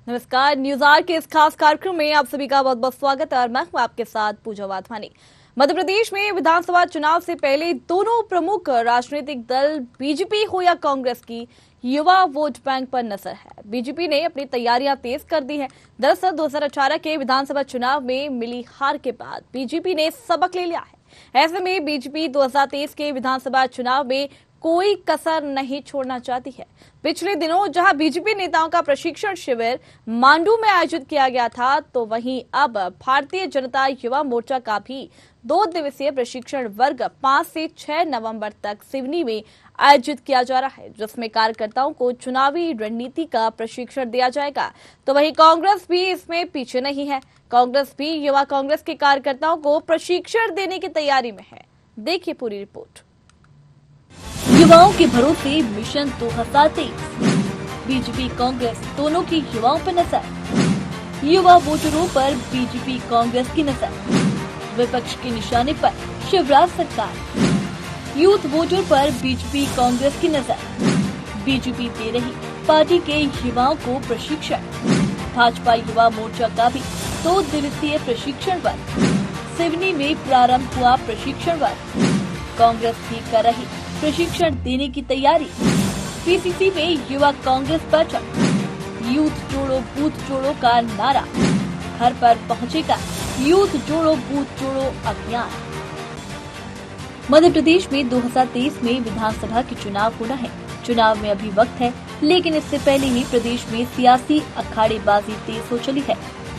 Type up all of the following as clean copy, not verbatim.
नमस्कार, news are के इस खास कार्यक्रम में आप सभी का बहुत बहुत स्वागत है और मैं हूं आपके साथ पूजा वाधवानी। मध्य प्रदेश में विधानसभा चुनाव से पहले दोनों प्रमुख राजनीतिक दल बीजेपी हो या कांग्रेस की युवा वोट बैंक पर नजर है। बीजेपी ने अपनी तैयारियां तेज कर दी है। दरअसल 2018 के विधानसभा चुनाव में मिली हार के बाद बीजेपी ने सबक ले लिया है। ऐसे में बीजेपी 2023 के विधानसभा चुनाव में कोई कसर नहीं छोड़ना चाहती है। पिछले दिनों जहां बीजेपी नेताओं का प्रशिक्षण शिविर मांडू में आयोजित किया गया था, तो वहीं अब भारतीय जनता युवा मोर्चा का भी 2 दिवसीय प्रशिक्षण वर्ग 5 से 6 नवंबर तक सिवनी में आयोजित किया जा रहा है, जिसमें कार्यकर्ताओं को चुनावी रणनीति का प्रशिक्षण दिया जाएगा। तो वहीं कांग्रेस भी इसमें पीछे नहीं है। कांग्रेस भी युवा कांग्रेस के कार्यकर्ताओं को प्रशिक्षण देने की तैयारी में है। देखिए पूरी रिपोर्ट। युवाओं के भरोसे मिशन 2023। बीजेपी कांग्रेस दोनों की युवाओं पर नजर। युवा वोटरों पर बीजेपी कांग्रेस की नजर। विपक्ष के निशाने पर शिवराज सरकार। यूथ वोटर पर बीजेपी कांग्रेस की नजर। बीजेपी दे रही पार्टी के युवाओं को प्रशिक्षण। भाजपा युवा मोर्चा का भी 2 दिवसीय प्रशिक्षण वर्ग। सिवनी में प्रारंभ हुआ प्रशिक्षण वर्ग। कांग्रेस भी कर रही प्रशिक्षण देने की तैयारी। पीसीसी में युवा कांग्रेस बैठक। यूथ जोड़ो बूथ जोड़ो का नारा। घर पर पहुंचेगा यूथ जोड़ो बूथ जोड़ो अभियान। मध्य प्रदेश में 2023 में विधानसभा के चुनाव होना है। चुनाव में अभी वक्त है, लेकिन इससे पहले ही प्रदेश में सियासी अखाड़ेबाजी तेज हो चली है।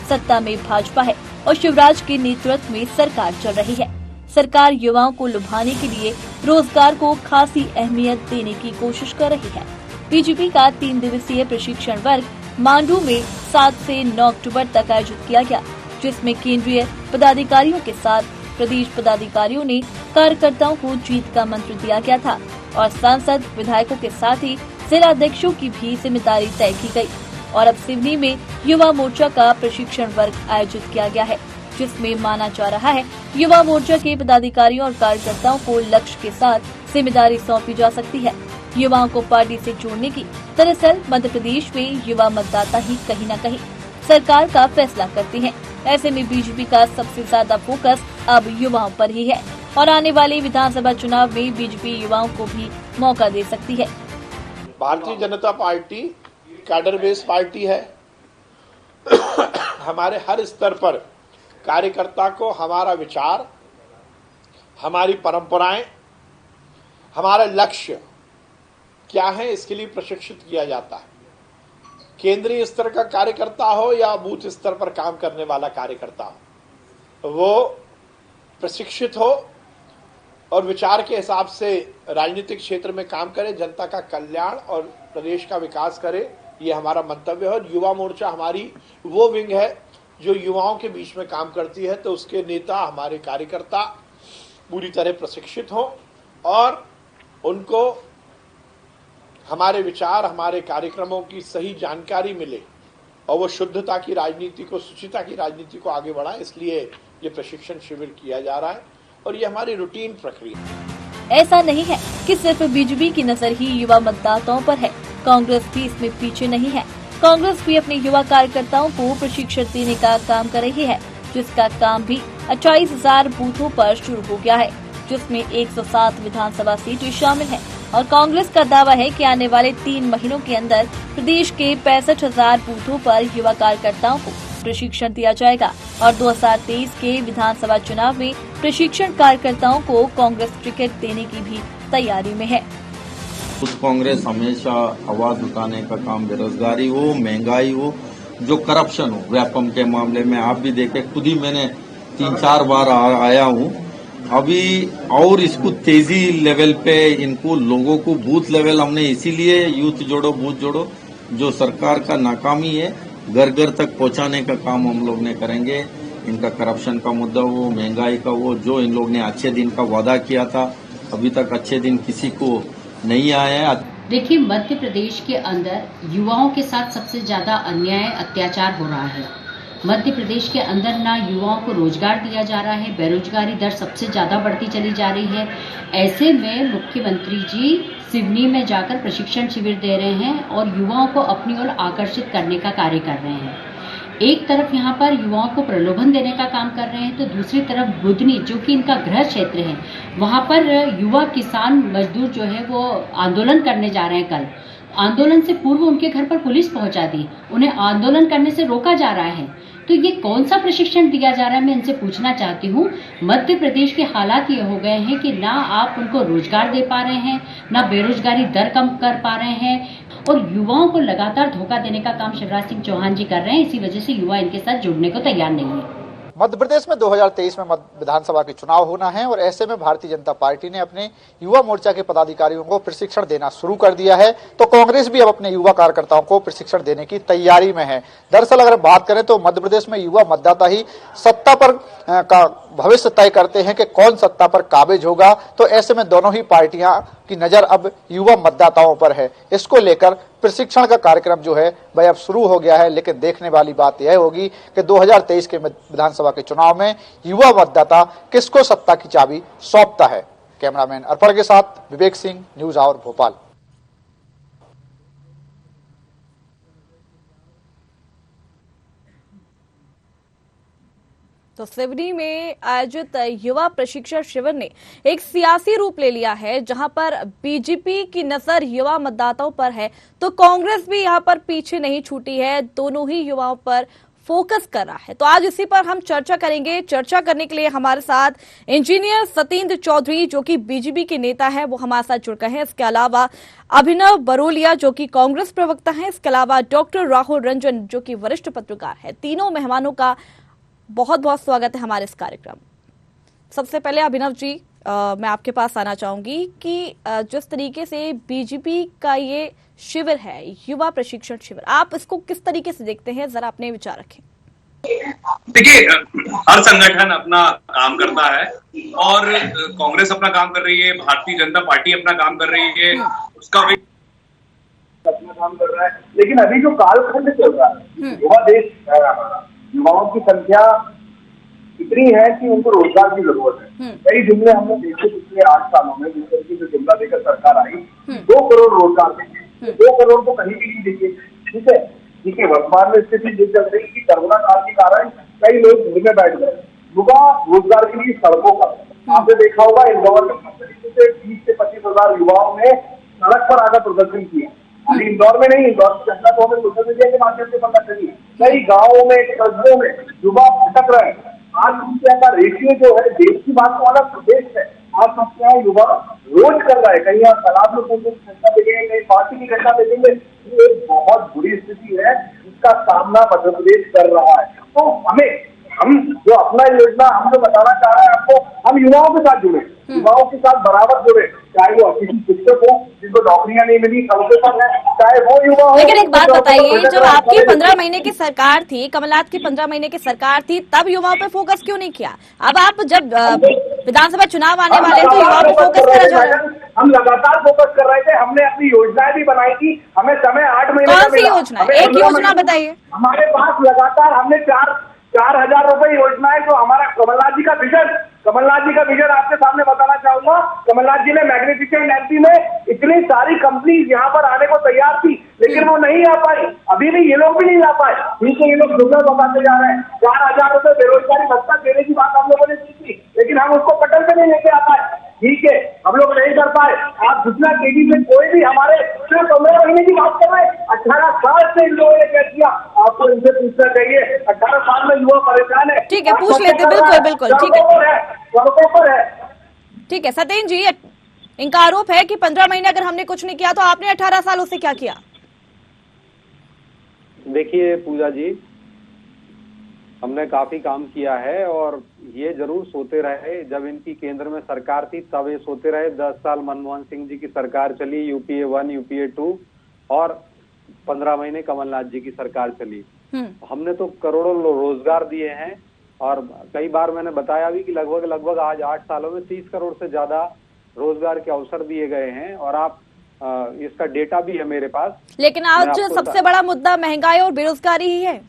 सत्ता में भाजपा है और शिवराज के नेतृत्व में सरकार चल रही है। सरकार युवाओं को लुभाने के लिए रोजगार को खासी अहमियत देने की कोशिश कर रही है। बीजेपी का 3 दिवसीय प्रशिक्षण वर्ग मांडू में 7 से 9 अक्टूबर तक आयोजित किया गया, जिसमें केंद्रीय पदाधिकारियों के साथ प्रदेश पदाधिकारियों ने कार्यकर्ताओं को जीत का मंत्र दिया गया था और सांसद विधायकों के साथ ही जिलाध्यक्षों की भी जिम्मेदारी तय की गई। और अब सिवनी में युवा मोर्चा का प्रशिक्षण वर्ग आयोजित किया गया है, जिसमें माना जा रहा है युवा मोर्चा के पदाधिकारियों और कार्यकर्ताओं को लक्ष्य के साथ जिम्मेदारी सौंपी जा सकती है, युवाओं को पार्टी से जोड़ने की। दरअसल मध्य प्रदेश में युवा मतदाता ही कहीं न कहीं सरकार का फैसला करते हैं। ऐसे में बीजेपी का सबसे ज्यादा फोकस अब युवाओं पर ही है और आने वाले विधानसभा चुनाव में बीजेपी युवाओं को भी मौका दे सकती है। Bharatiya Janata party cadre based party है। हमारे हर स्तर पर कार्यकर्ता को हमारा विचार, हमारी परंपराएं, हमारा लक्ष्य क्या है, इसके लिए प्रशिक्षित किया जाता है। केंद्रीय स्तर का कार्यकर्ता हो या बूथ स्तर पर काम करने वाला कार्यकर्ता हो, वो प्रशिक्षित हो और विचार के हिसाब से राजनीतिक क्षेत्र में काम करे, जनता का कल्याण और प्रदेश का विकास करे, ये हमारा मंतव्य है। और युवा मोर्चा हमारी वो विंग है जो युवाओं के बीच में काम करती है, तो उसके नेता, हमारे कार्यकर्ता पूरी तरह प्रशिक्षित हों और उनको हमारे विचार, हमारे कार्यक्रमों की सही जानकारी मिले और वो शुद्धता की राजनीति को, शुचिता की राजनीति को आगे बढ़ाएं। इसलिए ये प्रशिक्षण शिविर किया जा रहा है और ये हमारी रूटीन प्रक्रिया है। ऐसा नहीं है कि सिर्फ बीजेपी की नजर ही युवा मतदाताओं पर है, कांग्रेस भी इसमें पीछे नहीं है। कांग्रेस भी अपने युवा कार्यकर्ताओं को प्रशिक्षण देने का काम कर रही है, जिसका काम भी 28,000 बूथों पर शुरू हो गया है, जिसमें 107 विधानसभा सीटें शामिल हैं। और कांग्रेस का दावा है कि आने वाले 3 महीनों के अंदर प्रदेश के 65,000 बूथों पर युवा कार्यकर्ताओं को प्रशिक्षण दिया जाएगा और 2023 के विधानसभा चुनाव में प्रशिक्षण कार्यकर्ताओं को कांग्रेस टिकट देने की भी तैयारी में है। कांग्रेस हमेशा आवाज उठाने का काम, बेरोजगारी हो, महंगाई हो, जो करप्शन हो, व्यापम के मामले में आप भी देखे, खुद ही मैंने 3-4 बार आया हूँ। अभी और इसको तेजी लेवल पे इनको लोगों को बूथ लेवल हमने इसीलिए यूथ जोड़ो बूथ जोड़ो, जो सरकार का नाकामी है, घर घर तक पहुंचाने का काम हम लोग ने करेंगे। इनका करप्शन का मुद्दा हो, महंगाई का हो, जो इन लोग ने अच्छे दिन का वादा किया था, अभी तक अच्छे दिन किसी को नहीं आया है। देखिए, मध्य प्रदेश के अंदर युवाओं के साथ सबसे ज्यादा अन्याय, अत्याचार हो रहा है। मध्य प्रदेश के अंदर ना युवाओं को रोजगार दिया जा रहा है, बेरोजगारी दर सबसे ज्यादा बढ़ती चली जा रही है। ऐसे में मुख्यमंत्री जी सिवनी में जाकर प्रशिक्षण शिविर दे रहे हैं और युवाओं को अपनी ओर आकर्षित करने का कार्य कर रहे हैं। एक तरफ यहाँ पर युवाओं को प्रलोभन देने का काम कर रहे हैं, तो दूसरी तरफ बुधनी जो कि इनका गृह क्षेत्र है, वहां पर युवा किसान मजदूर जो है वो आंदोलन करने जा रहे हैं। कल आंदोलन से पूर्व उनके घर पर पुलिस पहुंचा दी, उन्हें आंदोलन करने से रोका जा रहा है। तो ये कौन सा प्रशिक्षण दिया जा रहा है, मैं इनसे पूछना चाहती हूँ। मध्य प्रदेश के हालात ये हो गए हैं कि ना आप उनको रोजगार दे पा रहे हैं, ना बेरोजगारी दर कम कर पा रहे हैं, और युवाओं को लगातार धोखा देने का काम शिवराज सिंह चौहान जी कर रहे हैं। इसी वजह से युवा इनके साथ जुड़ने को तैयार नहीं है। मध्य प्रदेश में 2023 में विधानसभा के चुनाव होना है और ऐसे में भारतीय जनता पार्टी ने अपने युवा मोर्चा के पदाधिकारियों को प्रशिक्षण देना शुरू कर दिया है, तो कांग्रेस भी अब अपने युवा कार्यकर्ताओं को प्रशिक्षण देने की तैयारी में है। दरअसल अगर बात करें तो मध्य प्रदेश में युवा मतदाता ही सत्ता पर का भविष्य तय करते हैं कि कौन सत्ता पर काबिज होगा, तो ऐसे में दोनों ही पार्टियां की नजर अब युवा मतदाताओं पर है। इसको लेकर प्रशिक्षण का कार्यक्रम जो है वह अब शुरू हो गया है, लेकिन देखने वाली बात यह होगी कि 2023 के विधानसभा के चुनाव में युवा मतदाता किसको सत्ता की चाबी सौंपता है। कैमरामैन अर्पण के साथ विवेक सिंह, न्यूज आवर भोपाल। तो सिवनी में आयोजित युवा प्रशिक्षण शिविर ने एक सियासी रूप ले लिया है, जहां पर बीजेपी की नजर युवा मतदाताओं पर है, तो कांग्रेस भी यहां पर पीछे नहीं छूटी है, दोनों ही युवाओं पर फोकस कर रहा है। तो आज इसी पर हम चर्चा करेंगे। चर्चा करने के लिए हमारे साथ इंजीनियर सतेंद्र चौधरी जो कि बीजेपी के नेता है, वो हमारे साथ जुड़ गए हैं। इसके अलावा अभिनव बरोलिया जो कि कांग्रेस प्रवक्ता है, इसके अलावा डॉक्टर राहुल रंजन जो कि वरिष्ठ पत्रकार है। तीनों मेहमानों का बहुत बहुत स्वागत है हमारे इस कार्यक्रम। सबसे पहले अभिनव जी, मैं आपके पास आना चाहूंगी कि जिस तरीके से बीजेपी का ये शिविर है, युवा प्रशिक्षण शिविर, आप इसको किस तरीके से देखते हैं, जरा अपने विचार रखें। देखिए, हर संगठन अपना काम करता है और कांग्रेस अपना काम कर रही है, भारतीय जनता पार्टी अपना काम कर रही है, उसका अपना काम कर रहा है। लेकिन अभी जो कालखंड चल रहा है, युवा देश है हमारा, युवाओं की संख्या इतनी है कि उनको रोजगार की जरूरत है। कई जुमले हमने देखे पिछले 8 सालों में, जिस तरीके से जुमला देकर सरकार आई, 2 करोड़ रोजगार देंगे, 2 करोड़ को कहीं भी नहीं देंगे। ठीक है, वर्तमान में स्थिति ये चल रही कि कोरोना काल के कारण कई लोग घर में बैठ गए, युवा रोजगार के लिए सड़कों पर। आपने देखा होगा इंदौर में 20 से 25 हजार युवाओं ने सड़क पर आकर प्रदर्शन किया। अभी इंदौर में नहीं, इंदौर की घटना तो हमें सोशल मीडिया के माध्यम से पता चली। कई गाँवों में, कस्बों में युवा भटक रहे हैं। आत्महत्या का रेशियो जो है, देश की बात तो अलग, प्रदेश है, आत्महत्या युवा रोज कर रहा है। कहीं आप तालाब में घटना देखेंगे, कहीं पार्टी की घटना देखेंगे। ये एक बहुत बुरी स्थिति है जिसका सामना मध्य प्रदेश कर रहा है। तो हम जो अपना योजना हम जो बताना चाह रहे हैं आपको, हम युवाओं के साथ जुड़े, युवाओं के साथ बराबर जुड़े, चाहे वो किसी शिक्षक हो जिनको नौकरियां नहीं मिली, सड़कों पर है, चाहे वो युवा हो। लेकिन एक बात बताइए, जब आपकी 15 महीने की सरकार थी, कमलनाथ की 15 महीने की सरकार थी, तब युवाओं पे फोकस क्यों नहीं किया? अब आप जब विधानसभा चुनाव आने वाले हैं तो युवाओं पे फोकस करा जा रहा है। हम लगातार फोकस कर रहे थे, हमने अपनी योजनाएं भी बनाई थी, हमें समय 8 महीने। कौन सी योजना? एक योजना बताइए। हमारे पास लगातार हमने 4,000 रुपए योजनाएं, जो हमारा कमलनाथ जी का विजन आपके सामने बताना चाहूंगा। कमलनाथ जी ने मैग्निफिसेंट एमपी में इतनी सारी कंपनीज यहाँ पर आने को तैयार थी, लेकिन वो नहीं आ पाई। अभी भी ये लोग भी नहीं आ पाए, ये लोग जुमला बताते जा रहे हैं। 4,000 रुपए बेरोजगारी भत्ता देने की बात हम लोगों ने की थी, लेकिन हम उसको पटल पे नहीं लेके आ पाए। ठीक है, हम लोग नहीं कर पाए। आप दूसरा केडी में कोई भी हमारे 15 महीने की बात कर रहे हैं, 18 साल से इन लोगों ने क्या किया, आपको इनसे पूछना चाहिए। 18 साल में युवा परेशान है। ठीक है, पूछ लेते, बिल्कुल ठीक है, सड़कों पर है। ठीक है सतेंद्र जी, इनका आरोप है कि 15 महीने अगर हमने कुछ नहीं किया तो आपने 18 सालों से क्या किया? देखिए पूजा जी, हमने काफी काम किया है और ये जरूर सोते रहे, जब इनकी केंद्र में सरकार थी तब ये सोते रहे। 10 साल मनमोहन सिंह जी की सरकार चली, यूपीए 1, यूपीए 2, और 15 महीने कमलनाथ जी की सरकार चली। हमने तो करोड़ों रोजगार दिए हैं और कई बार मैंने बताया भी कि लगभग आज 8 सालों में 30 करोड़ से ज्यादा रोजगार के अवसर दिए गए हैं, और आप इसका डेटा भी है मेरे पास। लेकिन आज सबसे बड़ा मुद्दा महंगाई और बेरोजगारी ही है।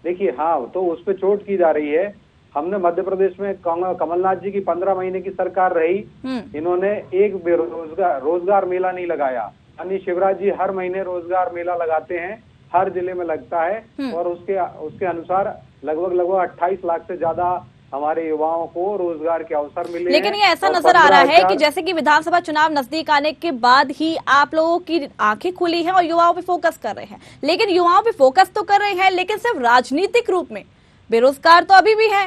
देखिए हाँ, तो उस पर चोट की जा रही है। हमने मध्य प्रदेश में कमलनाथ जी की 15 महीने की सरकार रही, इन्होंने एक रोजगार मेला नहीं लगाया। यानी शिवराज जी हर महीने रोजगार मेला लगाते हैं, हर जिले में लगता है और उसके अनुसार लगभग 28 लाख से ज्यादा हमारे युवाओं को रोजगार के अवसर मिले। लेकिन ये ऐसा नजर आ रहा है कि जैसे कि विधानसभा चुनाव नजदीक आने के बाद ही आप लोगों की आंखें खुली हैं और युवाओं पे फोकस कर रहे हैं, लेकिन युवाओं पे फोकस तो कर रहे हैं लेकिन सिर्फ राजनीतिक रूप में, बेरोजगार तो अभी भी है।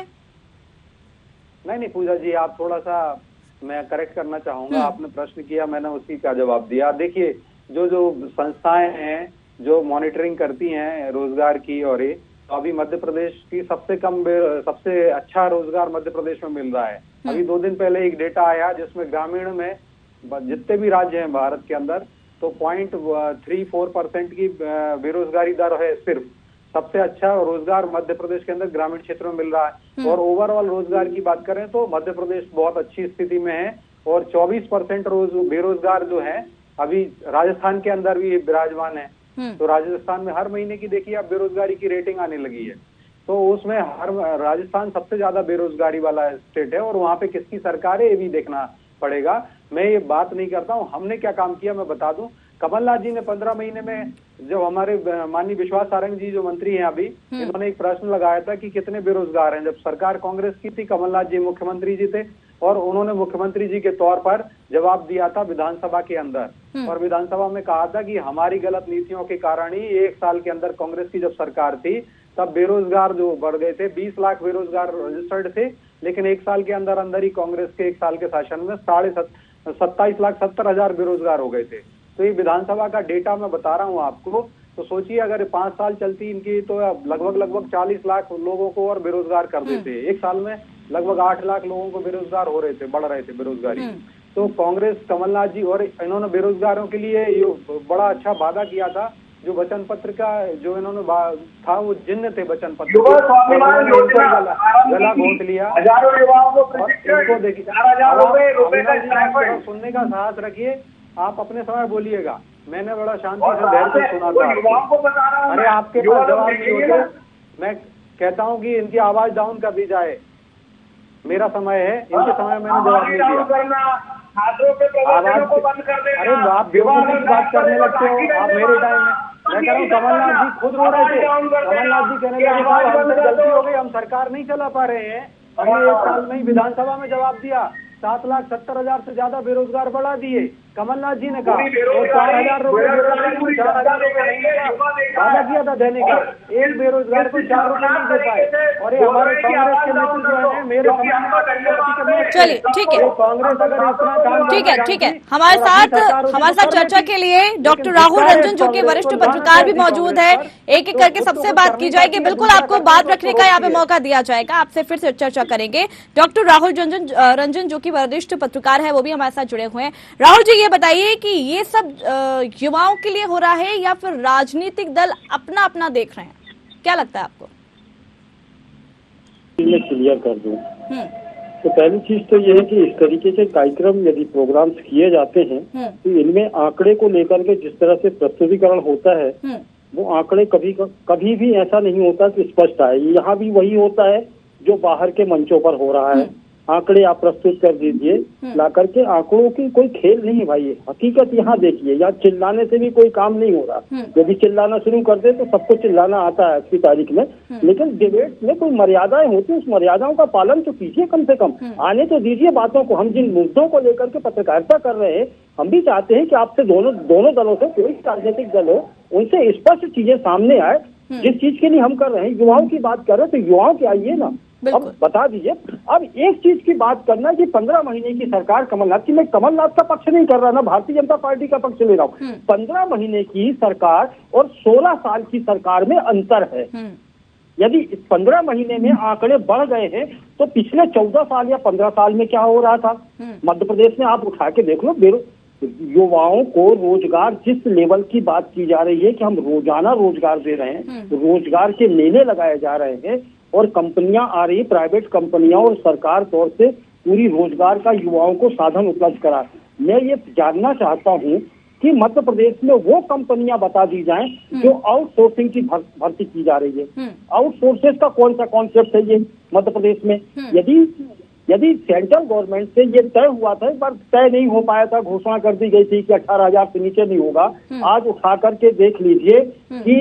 नहीं पूजा जी, आप थोड़ा सा मैं करेक्ट करना चाहूंगा। आपने प्रश्न किया, मैंने उसी का जवाब दिया। देखिए जो संस्थाएं हैं जो मॉनिटरिंग करती हैं रोजगार की, और ये तो अभी मध्य प्रदेश की सबसे अच्छा रोजगार मध्य प्रदेश में मिल रहा है। अभी 2 दिन पहले एक डेटा आया जिसमें ग्रामीण में जितने भी राज्य हैं भारत के अंदर, तो 0.34% की बेरोजगारी दर है। सिर्फ सबसे अच्छा रोजगार मध्य प्रदेश के अंदर ग्रामीण क्षेत्र में मिल रहा है। और ओवरऑल रोजगार की बात करें तो मध्य प्रदेश बहुत अच्छी स्थिति में है और 24% बेरोजगार जो है अभी राजस्थान के अंदर भी विराजमान है। तो राजस्थान में हर महीने की देखिए अब बेरोजगारी की रेटिंग आने लगी है, तो उसमें राजस्थान सबसे ज्यादा बेरोजगारी वाला स्टेट है और वहां पे किसकी सरकार है ये भी देखना पड़ेगा। मैं ये बात नहीं करता हूँ हमने क्या काम किया, मैं बता दूं। कमलनाथ जी ने 15 महीने में, जब हमारे माननीय विश्वास सारंग जी जो मंत्री हैं अभी, इन्होंने एक प्रश्न लगाया था कि कितने बेरोजगार हैं। जब सरकार कांग्रेस की थी, कमलनाथ जी मुख्यमंत्री जी थे और उन्होंने मुख्यमंत्री जी के तौर पर जवाब दिया था विधानसभा के अंदर, और विधानसभा में कहा था कि हमारी गलत नीतियों के कारण ही 1 साल के अंदर कांग्रेस की जब सरकार थी तब बेरोजगार जो बढ़ गए थे, 20 लाख बेरोजगार रजिस्टर्ड थे, लेकिन 1 साल के अंदर अंदर ही कांग्रेस के 1 साल के शासन में 27,70,000 बेरोजगार हो गए थे। तो ये विधानसभा का डेटा मैं बता रहा हूँ आपको। तो सोचिए अगर 5 साल चलती इनकी तो लगभग 40 लाख लोगों को और बेरोजगार कर देते। 1 साल में लगभग 8 लाख लोगों को बेरोजगार हो रहे थे, बढ़ रहे थे बेरोजगारी। तो कांग्रेस कमलनाथ जी और इन्होंने बेरोजगारों के लिए बड़ा अच्छा वादा किया था। जो वचन पत्र का जो इन्होंने था वो जिन्न थे वचन पत्र, गला घोंट लिया। इनको देखिए, सुनने का साहस रखिए, आप अपने समय बोलिएगा। मैंने बड़ा शांति से धैर्य से सुना था। अरे आपके पास जवाब नहीं होते, मैं कहता हूँ कि इनकी आवाज डाउन कर दी जाए। मेरा समय है, इनके समय मैंने जवाब नहीं दिया। अरे आप बेवकूफी की बात करने लगते हो आप मेरे टाइम में। मैं कह रहा हूँ कमलनाथ जी खुद रो रहे थे। कमलनाथ जी कहने लगे हमसे गलती हो गई, हम सरकार नहीं चला पा रहे हैं। हमने 1 साल में ही विधानसभा में जवाब दिया, 7,70,000 से ज्यादा बेरोजगार बढ़ा दिए। कमलनाथ जी ने कहा और 4,000 रुपए वादा किया था देने का, एक बेरोजगार को 4 रुपए नहीं दे पाए। और ये हमारे कांग्रेस के नेतृत्व जो है मेरे चलिए ठीक है, कांग्रेस अगर इतना काम ठीक है हमारे साथ चर्चा के लिए डॉक्टर राहुल रंजन जो कि वरिष्ठ पत्रकार भी मौजूद है। एक एक करके सबसे बात की जाएगी, बिल्कुल आपको बात रखने का यहाँ पे मौका दिया जाएगा। आपसे फिर से चर्चा करेंगे। डॉक्टर राहुल रंजन जो कि वरिष्ठ पत्रकार है वो भी हमारे साथ जुड़े हुए हैं। राहुल जी ये बताइए कि ये सब युवाओं के लिए हो रहा है या फिर राजनीतिक दल अपना अपना देख रहे हैं, क्या लगता है आपको? मैं क्लियर कर दूं तो पहली चीज तो ये है कि इस तरीके के कार्यक्रम यदि प्रोग्राम्स किए जाते हैं तो इनमें आंकड़े को लेकर के जिस तरह से प्रस्तुतिकरण होता है वो आंकड़े कभी भी ऐसा नहीं होता कि स्पष्ट आए। यहाँ भी वही होता है जो बाहर के मंचों पर हो रहा है। आंकड़े आप प्रस्तुत कर दीजिए, ला करके आंकड़ों की कोई खेल नहीं भाई, हकीकत यहाँ देखिए। यहाँ चिल्लाने से भी कोई काम नहीं हो रहा। यदि चिल्लाना शुरू कर दे तो सबको चिल्लाना आता है आज की तारीख में, लेकिन डिबेट में कोई मर्यादाएं होती है, उस मर्यादाओं का पालन तो कीजिए कम से कम। आने तो दीजिए बातों को। हम जिन मुद्दों को लेकर के पत्रकारिता कर रहे हैं, हम भी चाहते हैं कि आपसे दोनों दलों से, कोई राजनीतिक दल हो, उनसे स्पष्ट चीजें सामने आए। जिस चीज के लिए हम कर रहे हैं, युवाओं की बात कर रहे हैं, तो युवाओं के आइए ना, अब बता दीजिए। अब एक चीज की बात करना कि 15 महीने की सरकार कमलनाथ की, मैं कमलनाथ का पक्ष नहीं कर रहा ना, भारतीय जनता पार्टी का पक्ष ले रहा हूँ। 15 महीने की सरकार और 16 साल की सरकार में अंतर है। यदि 15 महीने में आंकड़े बढ़ गए हैं तो पिछले 14 साल या 15 साल में क्या हो रहा था मध्य प्रदेश में, आप उठा के देख लो। युवाओं को रोजगार, जिस लेवल की बात की जा रही है कि हम रोजाना रोजगार दे रहे हैं, रोजगार के मेले लगाए जा रहे हैं और कंपनियां आ रही, प्राइवेट कंपनियां और सरकार तौर से पूरी रोजगार का युवाओं को साधन उपलब्ध करा। मैं ये जानना चाहता हूं कि मध्य प्रदेश में वो कंपनियां बता दी जाएं जो आउटसोर्सिंग की भर्ती की जा रही है। आउटसोर्सेज का कौन सा कॉन्सेप्ट है ये मध्य प्रदेश में? यदि सेंट्रल गवर्नमेंट से ये तय हुआ था, एक बार तय नहीं हो पाया था, घोषणा कर दी गई थी कि 18,000 से नीचे नहीं होगा। आज उठा करके देख लीजिए कि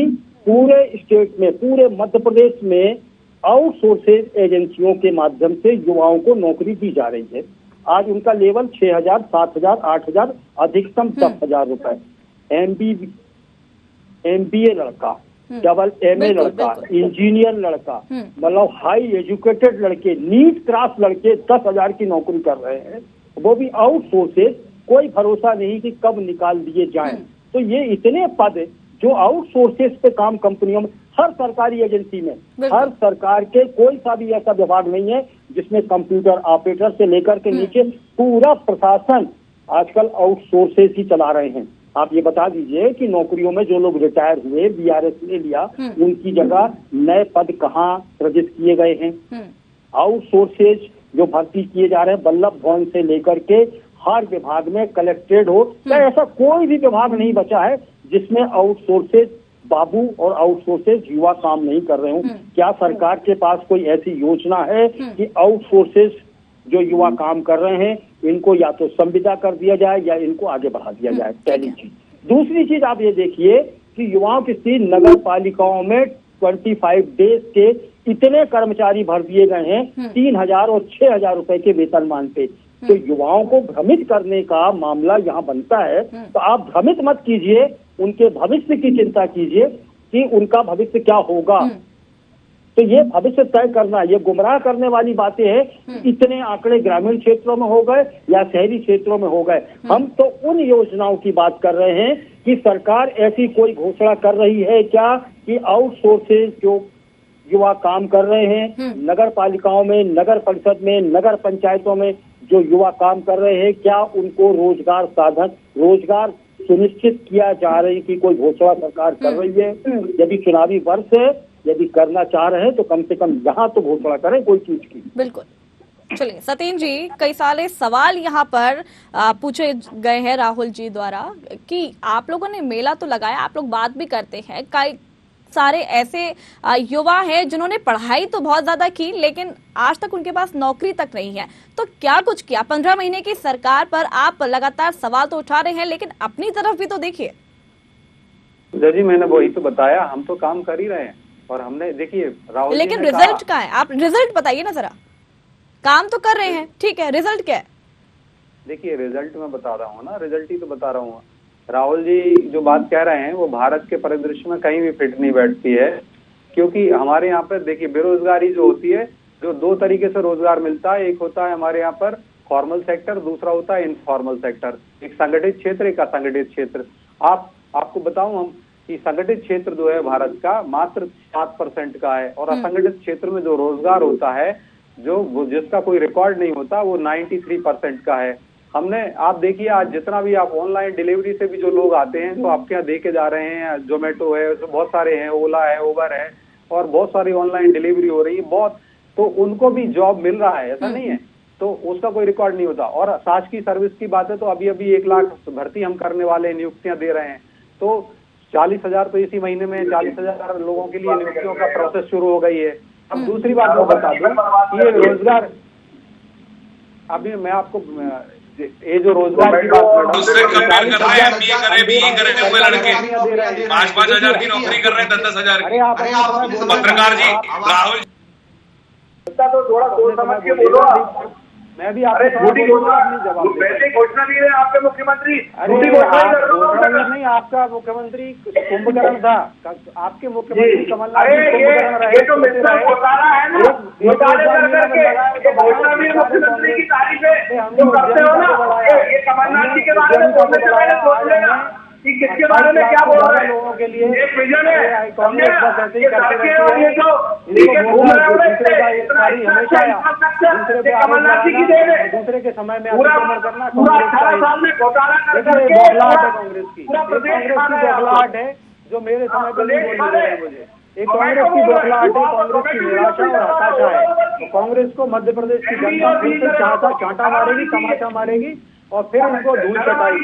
पूरे स्टेट में, पूरे मध्य प्रदेश में आउटसोर्सेज एजेंसियों के माध्यम से युवाओं को नौकरी दी जा रही है। आज उनका लेवल 6,000, 7,000, 8,000, अधिकतम 10,000 रुपए। MBA लड़का, डबल MA लड़का, इंजीनियर लड़का, मतलब हाई एजुकेटेड लड़के, नीट क्रॉस लड़के 10,000 की नौकरी कर रहे हैं, वो भी आउटसोर्सेज। कोई भरोसा नहीं कि कब निकाल दिए जाएं। तो ये इतने पद जो आउटसोर्सेज पे काम कंपनियों में, हर सरकारी एजेंसी में, हर सरकार के कोई सा भी ऐसा विभाग नहीं है जिसमें कंप्यूटर ऑपरेटर से लेकर के नीचे पूरा प्रशासन आजकल आउटसोर्सेज ही चला रहे हैं। आप ये बता दीजिए कि नौकरियों में जो लोग रिटायर हुए, BRS ले लिया, उनकी जगह नए पद कहाँ सृजित किए गए हैं? आउटसोर्सेज जो भर्ती किए जा रहे हैं, वल्लभ भवन से लेकर के हर विभाग में, कलेक्ट्रेट हो, ऐसा कोई भी विभाग नहीं बचा है जिसमें आउटसोर्सेज बाबू और आउटसोर्सेज युवा काम नहीं कर रहे हो। क्या सरकार के पास कोई ऐसी योजना है कि आउटसोर्सेज जो युवा काम कर रहे हैं इनको या तो संविदा कर दिया जाए या इनको आगे बढ़ा दिया जाए? पहली चीज। दूसरी चीज आप ये देखिए कि युवाओं की स्थिति, नगर पालिकाओं में 25 डेज के इतने कर्मचारी भर दिए गए हैं 3,000 और 6,000 रुपए के वेतनमान पे। तो युवाओं को भ्रमित करने का मामला यहाँ बनता है। तो आप भ्रमित मत कीजिए, उनके भविष्य की चिंता कीजिए कि उनका भविष्य क्या होगा। तो ये भविष्य तय करना, ये गुमराह करने वाली बातें हैं। इतने आंकड़े ग्रामीण क्षेत्रों में हो गए या शहरी क्षेत्रों में हो गए। हम तो उन योजनाओं की बात कर रहे हैं कि सरकार ऐसी कोई घोषणा कर रही है क्या कि आउटसोर्सेज जो युवा काम कर रहे हैं नगर पालिकाओं में, नगर परिषद में, नगर पंचायतों में जो युवा काम कर रहे हैं, क्या उनको रोजगार साधन, रोजगार सुनिश्चित किया जा रही की कोई घोषणा सरकार कर रही है? यदि चुनावी वर्ष है, यदि करना चाह रहे हैं तो कम से कम यहाँ तो घोषणा करें कोई चीज की। बिल्कुल। चलिए सत्येंद्र जी, कई सारे सवाल यहाँ पर पूछे गए हैं राहुल जी द्वारा कि आप लोगों ने मेला तो लगाया, आप लोग बात भी करते हैं, कई सारे ऐसे युवा हैं जिन्होंने पढ़ाई तो बहुत ज्यादा की लेकिन आज तक उनके पास नौकरी तक नहीं है। तो क्या कुछ किया? 15 महीने की सरकार पर आप लगातार सवाल तो उठा रहे हैं लेकिन अपनी तरफ भी तो देखिए। जी मैंने वही तो बताया, हम तो काम कर ही रहे हैं और हमने देखिए राहुल, लेकिन रिजल्ट कहाँ है? आप रिजल्ट बताइए ना जरा। काम तो कर रहे हैं, ठीक है, रिजल्ट क्या है? देखिए रिजल्ट मैं बता रहा हूँ ना, रिजल्ट ही तो बता रहा हूँ। राहुल जी जो बात कह रहे हैं वो भारत के परिदृश्य में कहीं भी फिट नहीं बैठती है, क्योंकि हमारे यहाँ पर देखिए बेरोजगारी जो होती है, जो दो तरीके से रोजगार मिलता है, एक होता है हमारे यहाँ पर फॉर्मल सेक्टर, दूसरा होता है इनफॉर्मल सेक्टर, एक संगठित क्षेत्र, एक असंगठित क्षेत्र। आपको बताऊं हम कि संगठित क्षेत्र जो है भारत का मात्र 7% का है और असंगठित क्षेत्र में जो रोजगार होता है, जो जिसका कोई रिकॉर्ड नहीं होता, वो 93% का है। हमने, आप देखिए आज जितना भी आप ऑनलाइन डिलीवरी से भी जो लोग आते हैं, जो आपके यहाँ दे के जा रहे हैं, जोमेटो है, तो बहुत सारे हैं, ओला है, उबर है और बहुत सारी ऑनलाइन डिलीवरी हो रही है बहुत, तो उनको भी जॉब मिल रहा है, ऐसा नहीं है, तो उसका कोई रिकॉर्ड नहीं होता। और शासकीय सर्विस की बात है तो अभी 1 लाख भर्ती हम करने वाले, नियुक्तियां दे रहे हैं, तो 40,000 तो इसी महीने में 40,000 लोगों के लिए नियुक्तियों का प्रोसेस शुरू हो गई है। अब दूसरी बात मैं बता दूं, ये रोजगार, अभी मैं आपको ये जो रोजगार की बात दूसरे कंपेयर कर रहे हैं, MBA करे, BE करे हुए लड़के 5-5 हजार की नौकरी कर रहे हैं, 10-10 हजार की। पत्रकार जी, राहुल तो थोड़ा सोच समझ के बोलो। मैं भी आपको पहले घोषणा दी है आपके मुख्यमंत्री, नहीं आपका मुख्यमंत्री कुंभकर्ण था, आपके मुख्यमंत्री कमलनाथ कुंभकर्ण रहे। ये तो मिस्टर घोटाला है ना, घोटाले करके घोषणा भी मुख्यमंत्री की तारीफ है, हम करते हो ना, ये कमलनाथ जी के बारे में सोचने से पहले सोच लेना कि किसके बारे में क्या बोल रहे हैं। लोगों के लिए एक विजन है, कांग्रेस बस ऐसे ही करती रहती है, दूसरे के समय में अतिक्रमण करना कांग्रेस की बौखलाहट है, जो मेरे समय पर नहीं बोल रहे हैं मुझे। एक कांग्रेस की बौखलाहट है, कांग्रेस की निराशा और हताशा है। तो कांग्रेस को मध्य प्रदेश की जनता फिर से चांटा मारेगी, तमाचा मारेगी और फिर उनको धूल चटाई।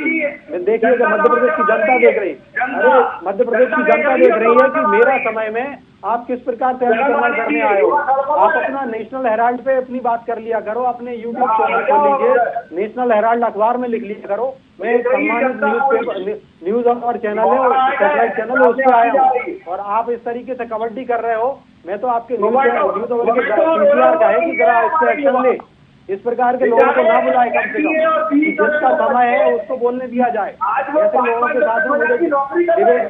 देखिए कि मध्य प्रदेश की जनता देख रही, अरे मध्य प्रदेश की जनता देख रही है कि मेरा समय में आप किस प्रकार से अतिक्रमण करने आए हो। आप अपना नेशनल हेराल्ड पे अपनी बात कर लिया करो, अपने यूट्यूब चैनल खोल लीजिए, नेशनल हेराल्ड अखबार में लिख लिया करो, मैं सम्मानित न्यूज और चैनल है और सैटेलाइट चैनल है उससे आया हूँ, और आप इस तरीके से कबड्डी कर रहे हो। मैं तो आपके न्यूज पीसीआर का है कि जरा इस पर एक्शन ले, इस प्रकार के लोगों को ना बुलाए, कम से कम जिसका समय है उसको बोलने दिया जाए। ऐसे लोगों के साथ में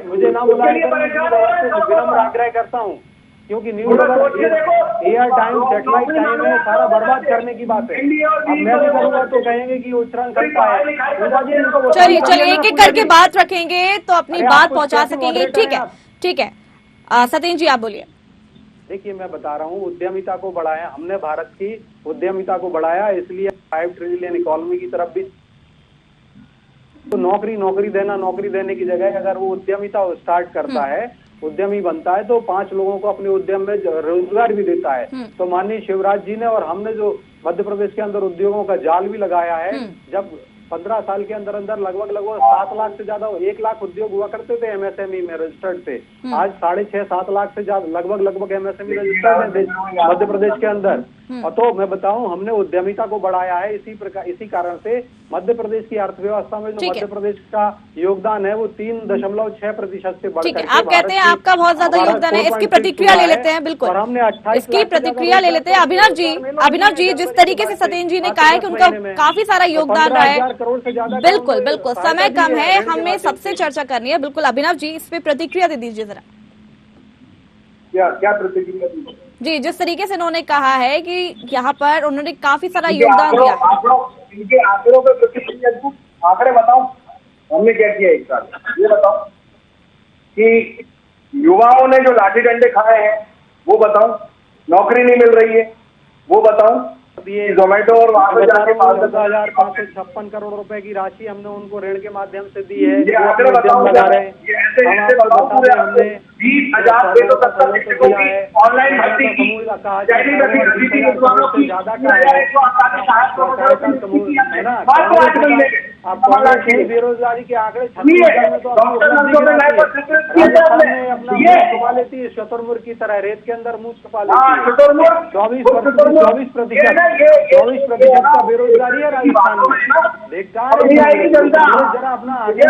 मुझे ना बुलाए विनम्र आग्रह करता हूँ, क्योंकि news air time satellite time है, सारा बर्बाद करने की बात है। अब मैं भी करूँगा तो कहेंगे कि उच्चारण है। चलिए एक एक करके बात रखेंगे तो अपनी बात पहुंचा सकेंगे। ठीक है सतीश जी आप बोलिए। देखिए मैं बता रहा हूँ, उद्यमिता को बढ़ाया हमने, भारत की उद्यमिता को बढ़ाया, इसलिए 5 ट्रिलियन इकोनॉमी की तरफ भी तो नौकरी देने की जगह अगर वो उद्यमिता स्टार्ट करता है, उद्यमी बनता है, तो 5 लोगों को अपने उद्यम में रोजगार भी देता है। तो माननीय शिवराज जी ने और हमने जो मध्य प्रदेश के अंदर उद्योगों का जाल भी लगाया है, जब 15 साल के अंदर लगभग 7 लाख से ज्यादा 1 लाख उद्योग हुआ करते थे एमएसएमई में रजिस्टर्ड थे, आज 6.5-7 लाख से ज्यादा लगभग एमएसएमई रजिस्टर्ड है मध्य प्रदेश के अंदर। और तो मैं बताऊं, हमने उद्यमिता को बढ़ाया है, इसी कारण से मध्य प्रदेश की अर्थव्यवस्था में जो मध्य प्रदेश का योगदान है वो 3.6% से बढ़कर, आप कहते हैं आपका बहुत ज्यादा योगदान है। इसकी प्रतिक्रिया ले लेते हैं, बिल्कुल और हमने 28 इसकी प्रतिक्रिया ले लेते हैं। अभिनव जी जिस तरीके से सतीश जी ने कहा है कि उनका काफी सारा योगदान रहा है, बिल्कुल समय कम है, हमें सबसे चर्चा करनी है। बिल्कुल अभिनव जी इस पे प्रतिक्रिया दे दीजिए जरा। क्या प्रतिक्रिया दीजिए जी, जिस तरीके से उन्होंने कहा है कि यहाँ पर उन्होंने काफी सारा योगदान दिया। इनके आंकड़ों पे प्रतिक्रिया, आंकड़े बताओ हमने क्या किया एक साल, ये बताओ कि युवाओं ने जो लाठी डंडे खाए हैं वो बताओ, नौकरी नहीं मिल रही है वो बताओ, ये जोमेटो और वहां पे जाके 14,556 करोड़ रुपए की राशि हमने उनको ऋण के माध्यम से दी है। ये आंकड़े बताओ, हमने 20,270 शिक्षकों की ऑनलाइन भर्ती की, बेरोजगारी के आंकड़े 36,000 में तो राजस्थान में अपना मुंह छुपा लेती है, शतुरमुर्ग की तरह रेत के अंदर मुंह छुपा लेती है। 24% का बेरोजगारी है राजस्थान में, देखता है जरा अपना आगे।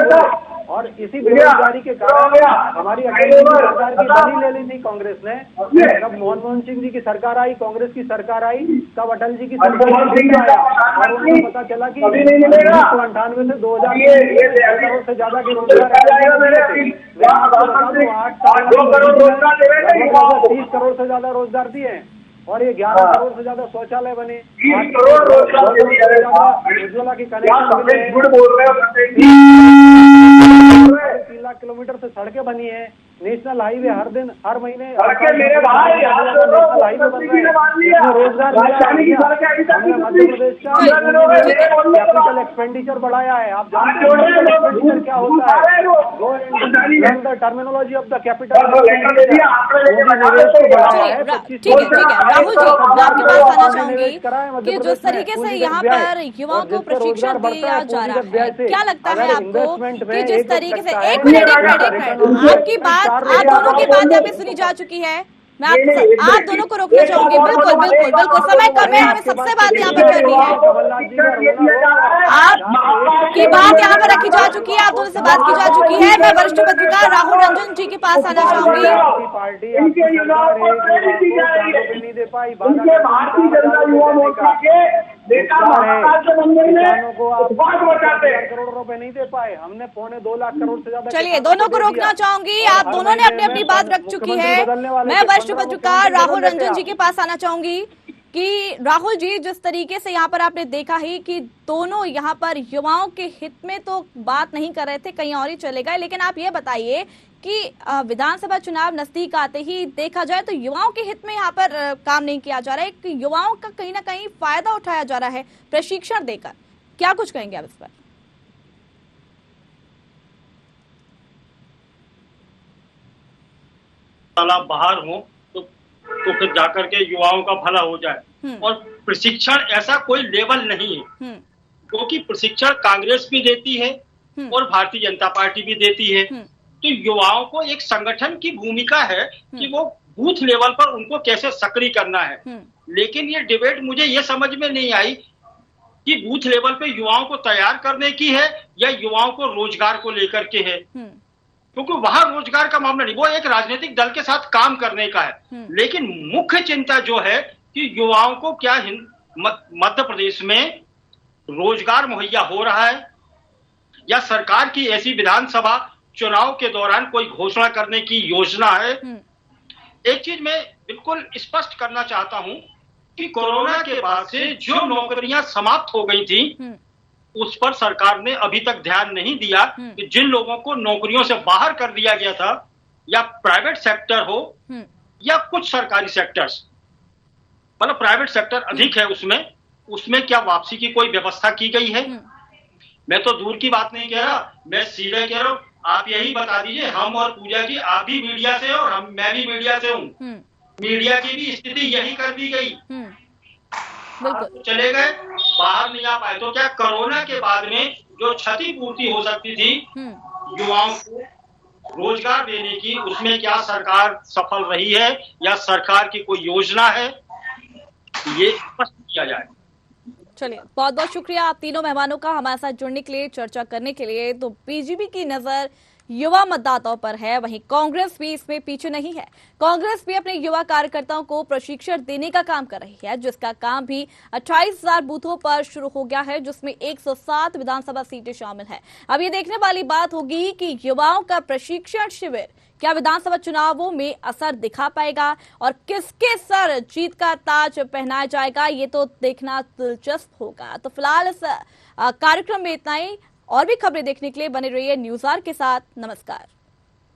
और इसी बेरोजगारी के कारण हमारी सरकार की बनी ले ली थी कांग्रेस ने। जब मनमोहन सिंह जी की सरकार आई, कांग्रेस की सरकार आई, तब अटल जी की सरकार आया और उनको पता चला कि 1998 से 2000 करोड़ से ज्यादा के रोजगार 30 करोड़ से ज्यादा रोजगार दिए और ये 11 करोड़ से ज्यादा शौचालय बने, 8 करोड़ उज्ज्वला के कनेक्शन मिले, 3 लाख किलोमीटर से सड़कें बनी है, नेशनल हाईवे हर महीने नेशनल हाईवे बन रहे हैं, रोजगार हमने मध्य प्रदेश का कैपिटल एक्सपेंडिचर बढ़ाया है। आप जानते हैं एक्सपेंडिचर क्या होता है, टर्मिनोलॉजी ऑफ द कैपिटल। ठीक है राहुल जी, मैं आपके पास आना चाहूंगी कि जिस तरीके से यहाँ पर युवाओं को प्रशिक्षण दिया जा रहा है, क्या लगता है आपको कि जिस तरीके से एक मिनट आपकी बात, आप दोनों की बात यहाँ पे सुनी जा चुकी है, मैं आप दोनों को रोकना चाहूंगी। बिल्कुल समय कम है, हमें सबसे बात यहाँ पर करनी है। आपकी बात यहाँ पर रखी जा चुकी है, आप दोनों से बात की जा चुकी है। मैं वरिष्ठ पत्रकार राहुल रंजन जी के पास आना चाहूंगी। भारतीय जनता युवा मोर्चा के नेता किसानों को आप 5 करोड़ रुपए नहीं दे पाए, हमने 2.25 लाख करोड़ से ज्यादा। चलिए दोनों को रोकना चाहूंगी, आप दोनों ने अपनी अपनी बात रख चुकी है। मैं वरिष्ठ पत्रकार राहुल रंजन जी के पास आना चाहूंगी कि राहुल जी, जिस तरीके से यहाँ पर आपने देखा ही कि दोनों यहाँ पर युवाओं के हित में तो बात नहीं कर रहे थे, कहीं और ही चले गए, लेकिन आप ये बताइए कि विधानसभा चुनाव नजदीक आते ही देखा जाए तो युवाओं के हित में यहाँ पर काम नहीं किया जा रहा है, एक युवाओं का कहीं ना कहीं फायदा उठाया जा रहा है प्रशिक्षण देकर, क्या कुछ कहेंगे आप इस पर? आप बाहर हो तो फिर जाकर के युवाओं का भला हो जाए। और प्रशिक्षण ऐसा कोई लेवल नहीं है, क्योंकि प्रशिक्षण कांग्रेस भी देती है और भारतीय जनता पार्टी भी देती है। तो युवाओं को एक संगठन की भूमिका है कि वो बूथ लेवल पर उनको कैसे सक्रिय करना है। लेकिन ये डिबेट मुझे ये समझ में नहीं आई कि बूथ लेवल पे युवाओं को तैयार करने की है या युवाओं को रोजगार को लेकर के है, क्योंकि वहां रोजगार का मामला नहीं, वो एक राजनीतिक दल के साथ काम करने का है। लेकिन मुख्य चिंता जो है कि युवाओं को क्या मध्य प्रदेश में रोजगार मुहैया हो रहा है या सरकार की ऐसी विधानसभा चुनाव के दौरान कोई घोषणा करने की योजना है। एक चीज मैं बिल्कुल स्पष्ट करना चाहता हूं कि कोरोना के बाद से जो नौकरियां समाप्त हो गई थी उस पर सरकार ने अभी तक ध्यान नहीं दिया कि जिन लोगों को नौकरियों से बाहर कर दिया गया था, या प्राइवेट सेक्टर हो या कुछ सरकारी सेक्टर्स, मतलब प्राइवेट सेक्टर अधिक है उसमें क्या वापसी की कोई व्यवस्था की गई है? मैं तो दूर की बात नहीं कह रहा, मैं सीधे कह रहा हूं, आप यही बता दीजिए, हम और पूजा जी आप भी मीडिया से हो और मैं भी मीडिया से हूं, मीडिया की भी स्थिति यही कर दी गई। चले गए, बाहर नहीं आ पाए, तो क्या कोरोना के बाद में जो क्षतिपूर्ति हो सकती थी युवाओं को रोजगार देने की, उसमें क्या सरकार सफल रही है या सरकार की कोई योजना है, ये स्पष्ट किया जाए। चलिए, बहुत बहुत शुक्रिया आप तीनों मेहमानों का हमारे साथ जुड़ने के लिए, चर्चा करने के लिए। तो बीजेपी की नजर युवा मतदाताओं पर है, वहीं कांग्रेस भी इसमें पीछे नहीं है। कांग्रेस भी अपने युवा कार्यकर्ताओं को प्रशिक्षण देने का काम कर रही है, जिसका काम भी 28,000 बूथों पर शुरू हो गया है, जिसमें 107 विधानसभा सीटें शामिल हैं। अब ये देखने वाली बात होगी कि युवाओं का प्रशिक्षण शिविर क्या विधानसभा चुनावों में असर दिखा पाएगा और किसके सर जीत का ताज पहनाया जाएगा, ये तो देखना दिलचस्प होगा। तो फिलहाल इस कार्यक्रम में इतना ही। और भी खबरें देखने के लिए बने रहिए न्यूज़ आवर के साथ। नमस्कार।